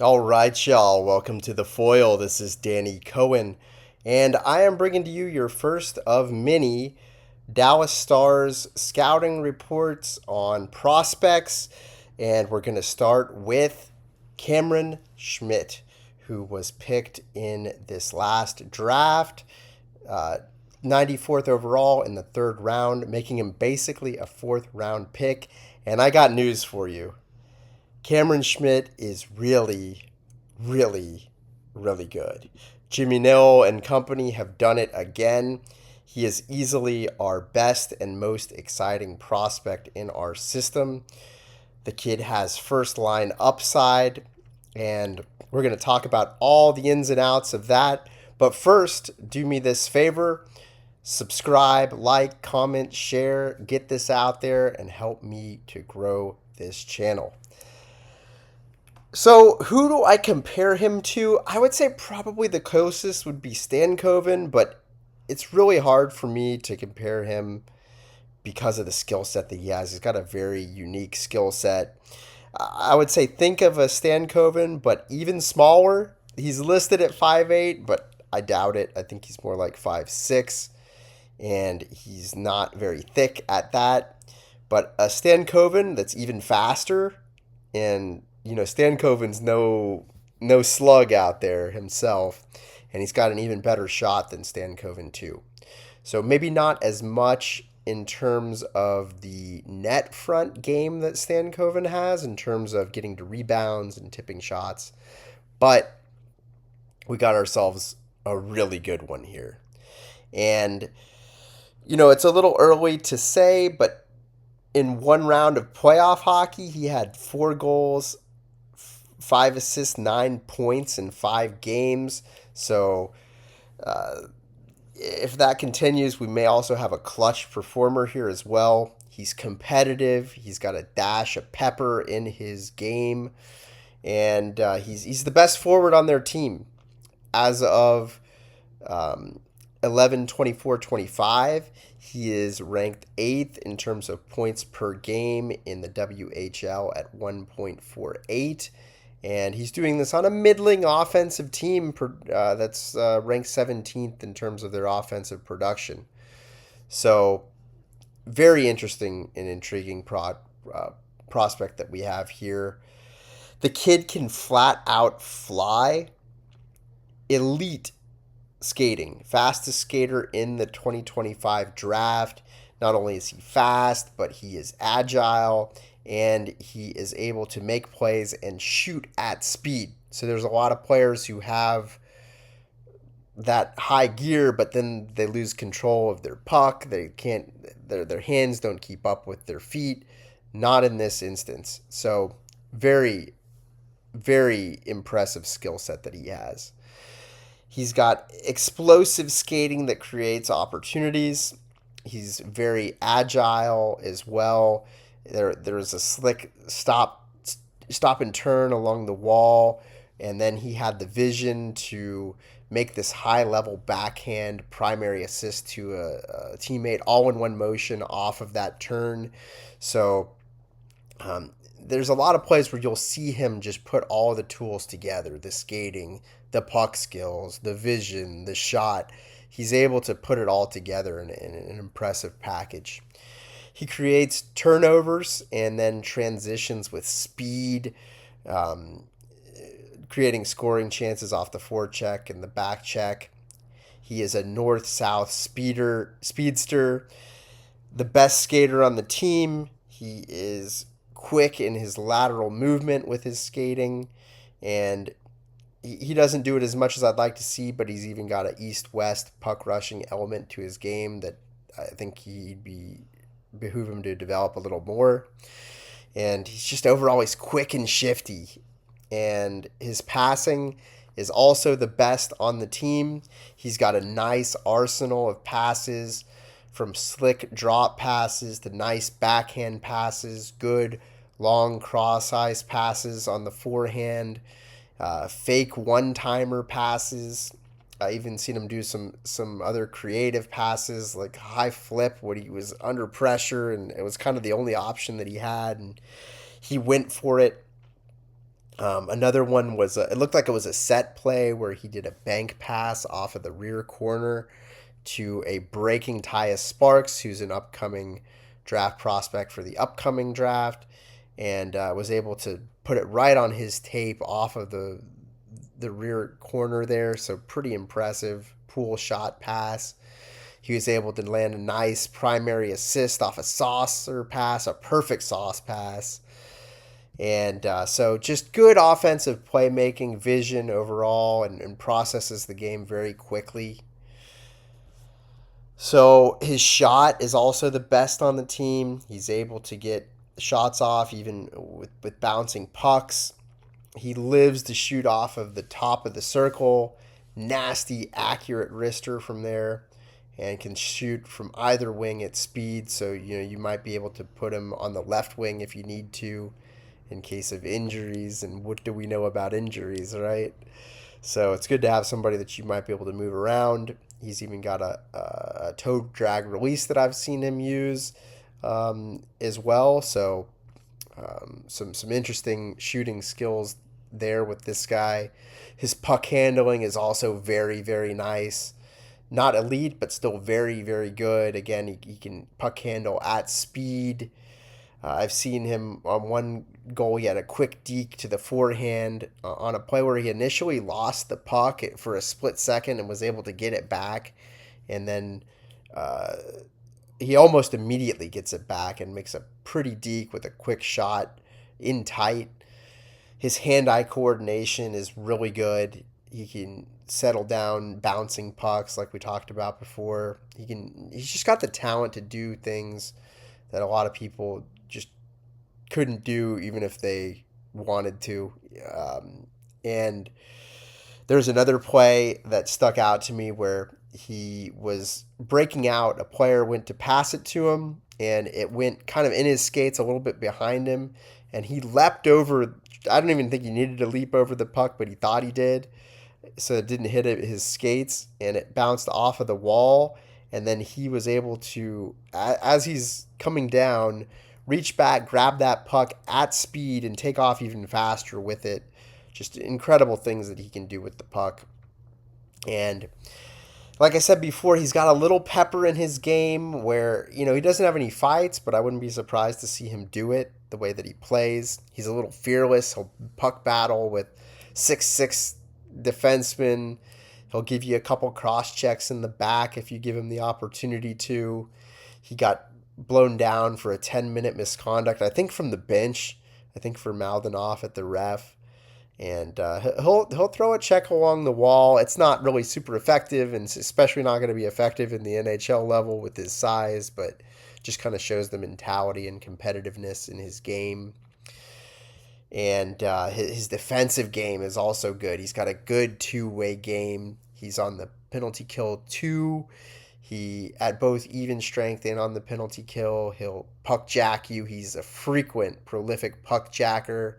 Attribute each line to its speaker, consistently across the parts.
Speaker 1: All right, y'all. Welcome to the Foil. This is Danny Cohen, and I am bringing to you your first of many Dallas Stars scouting reports on prospects. And we're going to start with Cameron Schmidt, who was picked in this last draft, uh, 94th overall in the third round, making him basically a fourth round pick. And I got news for you. Cameron Schmidt is really, really good. Jimmy Nill and company have done it again. He is easily our best and most exciting prospect in our system. The kid has first line upside, and we're going to talk about all the ins and outs of that. But first, do me this favor: subscribe, like, comment, share, get this out there, and help me to grow this channel. So, who do I compare him to? I would say probably the closest would be Stan Coven, but it's really hard for me to compare him because of the skill set that he has. He's got a very unique skill set. I would say think of a Stan Coven, but even smaller. He's listed at 5'8", but I doubt it. I think he's more like 5'6", and he's not very thick at that. But a Stan Coven that's even faster, and Stan Coven's no slug out there himself, and he's got an even better shot than Stan Coven too. So maybe not as much in terms of the net front game that Stan Coven has, in terms of getting to rebounds and tipping shots, but we got ourselves a really good one here. And it's a little early to say, but in one round of playoff hockey, he had 4 goals, 5 assists, 9 points in 5 games. So if that continues, we may also have a clutch performer here as well. He's competitive. He's got a dash of pepper in his game, and he's the best forward on their team as of 11/24/25. He is ranked 8th in terms of points per game in the WHL at 1.48. And he's doing this on a middling offensive team that's ranked 17th in terms of their offensive production. So, very interesting and intriguing prospect that we have here. The kid can flat out fly. Elite skating, fastest skater in the 2025 draft. Not only is he fast, but he is agile, and he is able to make plays and shoot at speed. So there's a lot of players who have that high gear, but then they lose control of their puck. They can't, their hands don't keep up with their feet. Not in this instance. So very, very impressive skill set that he has. He's got explosive skating that creates opportunities. He's very agile as well. There's a slick stop and turn along the wall, and then he had the vision to make this high level backhand primary assist to a teammate all in one motion off of that turn. So there's a lot of plays where you'll see him just put all the tools together: the skating, the puck skills, the vision, the shot. He's able to put it all together in an impressive package. He creates turnovers and then transitions with speed, um, creating scoring chances off the forecheck and the back check. He is a north-south speedster, the best skater on the team. He is quick in his lateral movement with his skating, and he doesn't do it as much as I'd like to see, but he's even got an east-west puck rushing element to his game that I think behoove him to develop a little more. And he's just overall, he's quick and shifty, and his passing is also the best on the team. He's got a nice arsenal of passes, from slick drop passes to nice backhand passes, good long cross ice passes on the forehand, fake one-timer passes. I even seen him do some other creative passes, like high flip when he was under pressure, and it was kind of the only option that he had, and he went for it. Another one was it looked like it was a set play where he did a bank pass off of the rear corner to a breaking Tyus Sparks, who's an upcoming draft prospect for the upcoming draft, and was able to put it right on his tape off of the rear corner there. So pretty impressive pool shot pass. He was able to land a nice primary assist off a saucer pass, a perfect sauce pass. And so just good offensive playmaking, vision overall, and processes the game very quickly. So his shot is also the best on the team. He's able to get shots off even with bouncing pucks. He lives to shoot off of the top of the circle. Nasty, accurate wrister from there, and can shoot from either wing at speed. So you might be able to put him on the left wing if you need to, in case of injuries. And what do we know about injuries, right? So it's good to have somebody that you might be able to move around. He's even got a toe drag release that I've seen him use as well. So some interesting shooting skills there with this guy. His puck handling is also very, very nice. Not elite, but still very, very good. Again, he can puck handle at speed. I've seen him on one goal. He had a quick deke to the forehand on a play where he initially lost the puck for a split second and was able to get it back. And then he almost immediately gets it back and makes a pretty deke with a quick shot in tight. His hand-eye coordination is really good. He can settle down bouncing pucks like we talked about before. He's just got the talent to do things that a lot of people just couldn't do even if they wanted to. And there's another play that stuck out to me where he was breaking out. A player went to pass it to him, and it went kind of in his skates a little bit behind him, and he leapt over. I don't even think he needed to leap over the puck, but he thought he did. So it didn't hit his skates, and it bounced off of the wall. And then he was able to, as he's coming down, reach back, grab that puck at speed, and take off even faster with it. Just incredible things that he can do with the puck. And like I said before, he's got a little pepper in his game where, he doesn't have any fights, but I wouldn't be surprised to see him do it the way that he plays. He's a little fearless. He'll puck battle with 6'6" defensemen. He'll give you a couple cross checks in the back if you give him the opportunity to. He got blown down for a 10-minute misconduct, I think from the bench. I think for mouthing off at the ref. And he'll throw a check along the wall. It's not really super effective, and especially not going to be effective in the NHL level with his size, but just kind of shows the mentality and competitiveness in his game. And his defensive game is also good. He's got a good two-way game. He's on the penalty kill 2. He, at both even strength and on the penalty kill, he'll puck jack you. He's a frequent, prolific puck jacker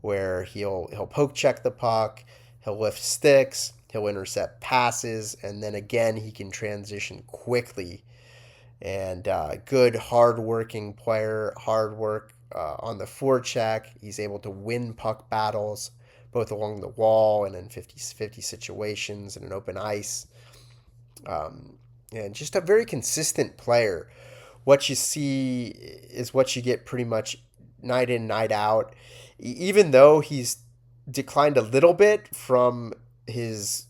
Speaker 1: where he'll poke check the puck, he'll lift sticks, he'll intercept passes, and then again he can transition quickly. And good, hard-working player, hard work on the forecheck. He's able to win puck battles both along the wall and in 50-50 situations and an open ice. And just a very consistent player. What you see is what you get pretty much night in, night out. Even though he's declined a little bit from his,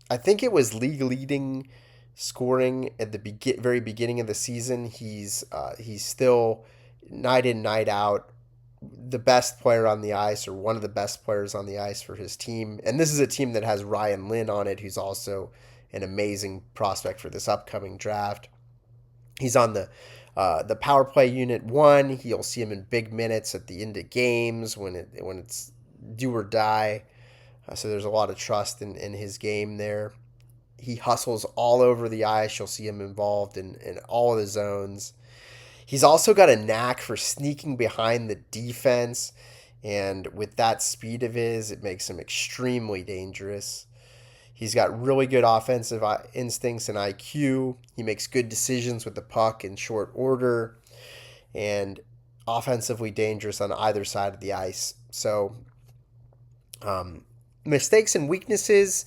Speaker 1: I think it was league leading scoring at the very beginning of the season, he's still night in, night out the best player on the ice, or one of the best players on the ice for his team. And this is a team that has Ryan Lynn on it, who's also an amazing prospect for this upcoming draft. He's on the power play unit 1. You'll see him in big minutes at the end of games when it's do or die. So there's a lot of trust in his game there. He hustles all over the ice. You'll see him involved in all of the zones. He's also got a knack for sneaking behind the defense, and with that speed of his, it makes him extremely dangerous. He's got really good offensive instincts and IQ. He makes good decisions with the puck in short order, and offensively dangerous on either side of the ice. So Mistakes and weaknesses,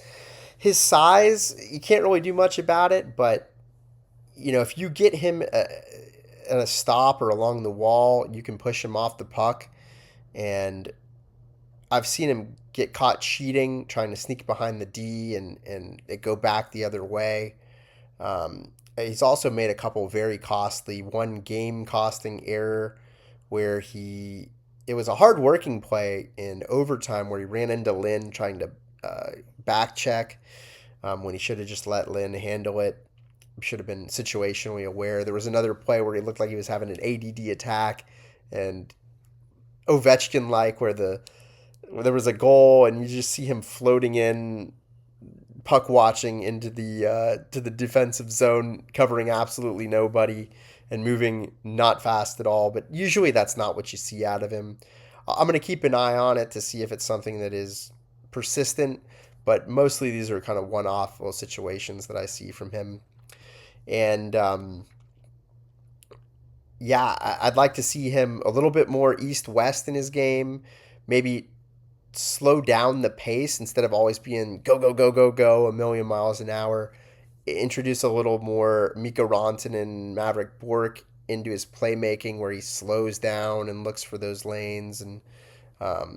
Speaker 1: his size, you can't really do much about it, but if you get him at a stop or along the wall, you can push him off the puck. And I've seen him get caught cheating, trying to sneak behind the D and it go back the other way. He's also made a couple very costly, one game costing error where it was a hard working play in overtime where he ran into Lynn trying to back check when he should have just let Lynn handle it. Should have been situationally aware. There was another play where he looked like he was having an ADD attack and Ovechkin where there was a goal and you just see him floating in, puck watching into the defensive zone, covering absolutely nobody and moving not fast at all. But usually that's not what you see out of him. I'm going to keep an eye on it to see if it's something that is persistent, but mostly these are kind of one-off little situations that I see from him. And I'd like to see him a little bit more east-west in his game, maybe slow down the pace instead of always being go, go, go, go, go, a million miles an hour. Introduce a little more Mikko Rantanen, Mavrik Bourque into his playmaking where he slows down and looks for those lanes, and a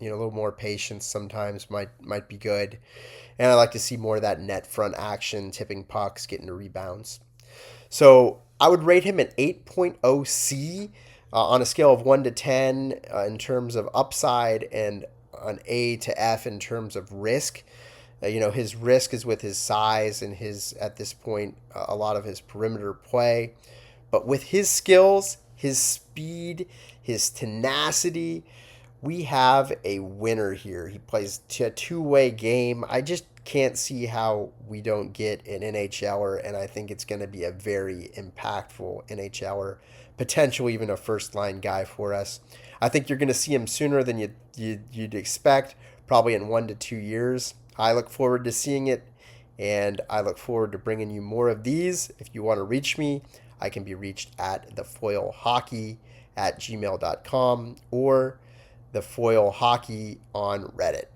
Speaker 1: little more patience sometimes might be good. And I like to see more of that net front action, tipping pucks, getting to rebounds. So I would rate him an 8.0 C on a scale of 1 to 10 in terms of upside, and an A to F in terms of risk. His risk is with his size and at this point, a lot of his perimeter play. But with his skills, his speed, his tenacity, we have a winner here. He plays a two-way game. I just can't see how we don't get an NHLer, and I think it's going to be a very impactful NHLer, potentially even a first-line guy for us. I think you're going to see him sooner than you'd expect, probably in 1 to 2 years. I look forward to seeing it, and I look forward to bringing you more of these. If you want to reach me, I can be reached at TheFoilHockey@gmail.com or TheFoilHockey on Reddit.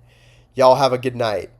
Speaker 1: Y'all have a good night.